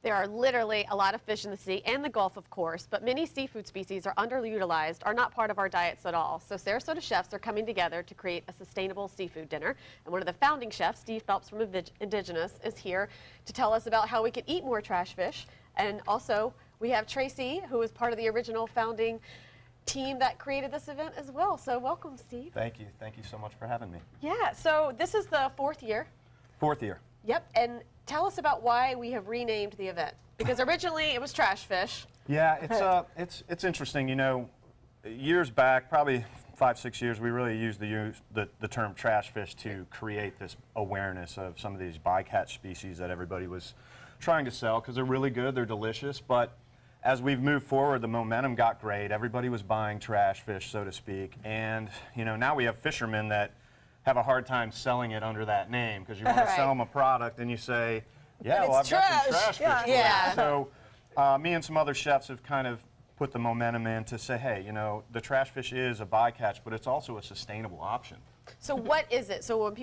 There are literally a lot of fish in the sea and the Gulf, of course, but many seafood species are underutilized, are not part of our diets at all. So Sarasota chefs are coming together to create a sustainable seafood dinner. And one of the founding chefs, Steve Phelps from Indigenous, is here to tell us about how we can eat more trash fish. And also, we have Tracy, who is part of the original founding team that created this event as well. So welcome, Steve. Thank you. Thank you so much for having me. Yeah, so this is the fourth year. Fourth year. Yep, and tell us about why we have renamed the event. Because originally it was trash fish. Yeah, it's interesting. You know, years back, probably 5-6 years, we really used the term trash fish to create this awareness of some of these bycatch species that everybody was trying to sell because they're really good, they're delicious. But as we've moved forward, the momentum got great. Everybody was buying trash fish, so to speak. And you know, now we have fishermen that have a hard time selling it under that name because you want to sell them a product and you say, yeah, well, I've got some trash fish for you. So me and some other chefs have kind of put the momentum in to say, hey, you know, the trash fish is a bycatch, but it's also a sustainable option. So what is it? So when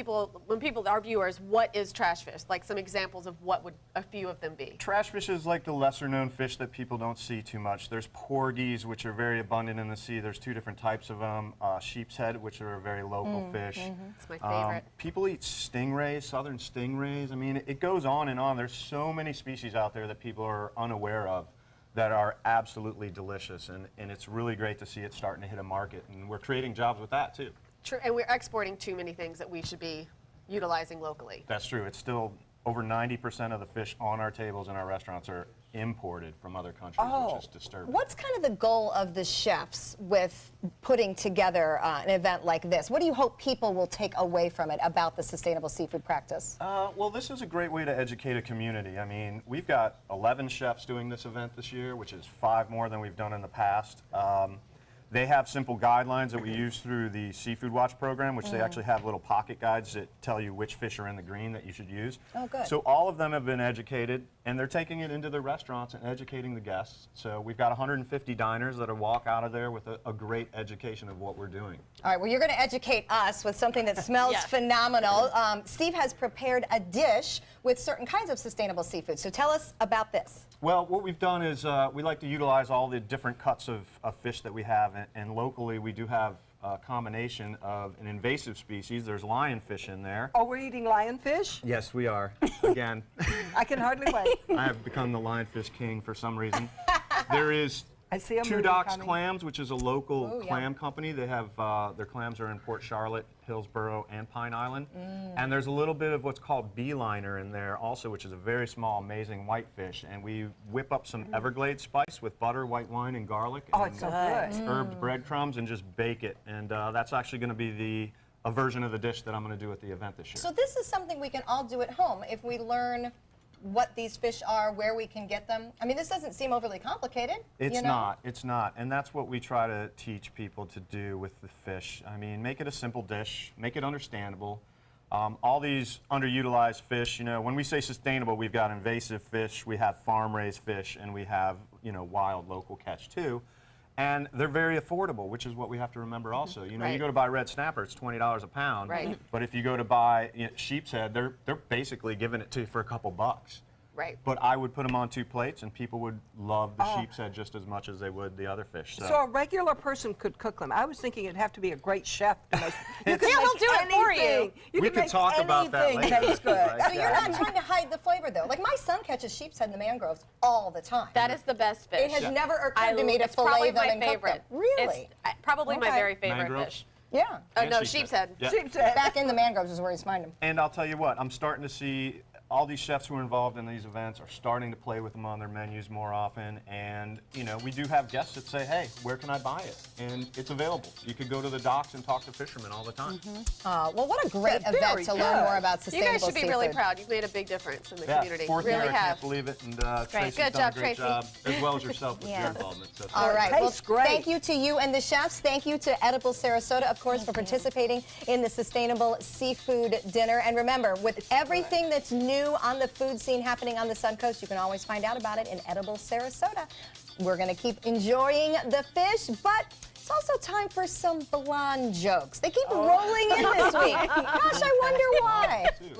people, our viewers, what is trash fish? Like some examples of what would a few of them be? Trash fish is like the lesser known fish that people don't see too much. There's porgies, which are very abundant in the sea. There's two different types of them. Sheep's head, which are a very local fish. It's my favorite. People eat stingrays, southern stingrays. I mean, it goes on and on. There's so many species out there that people are unaware of that are absolutely delicious, and it's really great to see it starting to hit a market, and we're creating jobs with that too. True, and we're exporting too many things that we should be utilizing locally. That's true. It's still over 90% of the fish on our tables in our restaurants are imported from other countries, which is disturbing. What's kind of the goal of the chefs with putting together an event like this? What do you hope people will take away from it about the sustainable seafood practice? Well, this is a great way to educate a community. I mean, we've got 11 chefs doing this event this year, which is 5 more than we've done in the past. They have simple guidelines that we use through the Seafood Watch program, which they actually have little pocket guides that tell you which fish are in the green that you should use. Oh, good. So all of them have been educated, and they're taking it into the restaurants and educating the guests. So we've got 150 diners that'll walk out of there with a great education of what we're doing. All right, well, you're going to educate us with something that smells phenomenal. Steve has prepared a dish with certain kinds of sustainable seafood. So tell us about this. Well, what we've done is we like to utilize all the different cuts of fish that we have, and locally we do have a combination of an invasive species. There's lionfish in there. Oh, we're eating lionfish? Yes, we are. Again, I can hardly wait. I have become the lionfish king for some reason. There is I see a Two movie Docks coming. Clams, which is a local clam company. They have their clams are in Port Charlotte, Hillsborough, and Pine Island. And there's a little bit of what's called beeliner in there also, which is a very small, amazing whitefish. And we whip up some Everglades spice with butter, white wine, and garlic. Oh, and it's so good. herbed breadcrumbs, and just bake it. And that's actually going to be a version of the dish that I'm going to do at the event this year. So this is something we can all do at home if we learn what these fish are, where we can get them. I mean, this doesn't seem overly complicated. It's you know? not, it's not. And that's what we try to teach people to do with the fish. I mean, make it a simple dish, make it understandable. All these underutilized fish, you know, when we say sustainable, we've got invasive fish, we have farm-raised fish, and we have, you know, wild local catch too. And they're very affordable, which is what we have to remember also. You know, you go to buy red snapper, it's $20 a pound. Right. But if you go to buy sheep's head, they're basically giving it to you for a couple bucks. Right. But I would put them on 2 plates, and people would love the sheep's head just as much as they would the other fish. So a regular person could cook them. I was thinking it'd have to be a great chef to make. You could Yeah, make he'll do it for you. anything. We could could make talk about that anything later. taste good. Right. So you're not trying to hide the flavor, though. Like, my son catches sheep's head in the mangroves all the time. That is the best fish. It has never occurred to me to it's fillet probably them my and cook them. favorite. Really? It's probably my Okay. very favorite Mangrove? fish. Yeah. Oh, And no, sheep's sheep's head. head. Yeah. Sheep's head. Back in the mangroves is where he's finding them. And I'll tell you what, I'm starting to see all these chefs who are involved in these events are starting to play with them on their menus more often. And, you know, we do have guests that say, hey, where can I buy it? And it's available. You could go to the docks and talk to fishermen all the time. Well, what a great They're event very to learn good. more about You sustainable guys should be really seafood. proud. You've made a big difference in the Yeah, community. fourth Really year, I have. can't believe it. And Tracy's Good done job, a great Tracy. job, as well as yourself with your Yes. involvement. So All right. Tastes great. Thank you to you and the chefs. Thank you to Edible Sarasota, of course, for participating in the sustainable seafood dinner. And remember, with everything that's new on the food scene happening on the Sun Coast, you can always find out about it in Edible Sarasota. We're going to keep enjoying the fish, but it's also time for some blonde jokes. They keep rolling in this week. Gosh, I wonder why. too.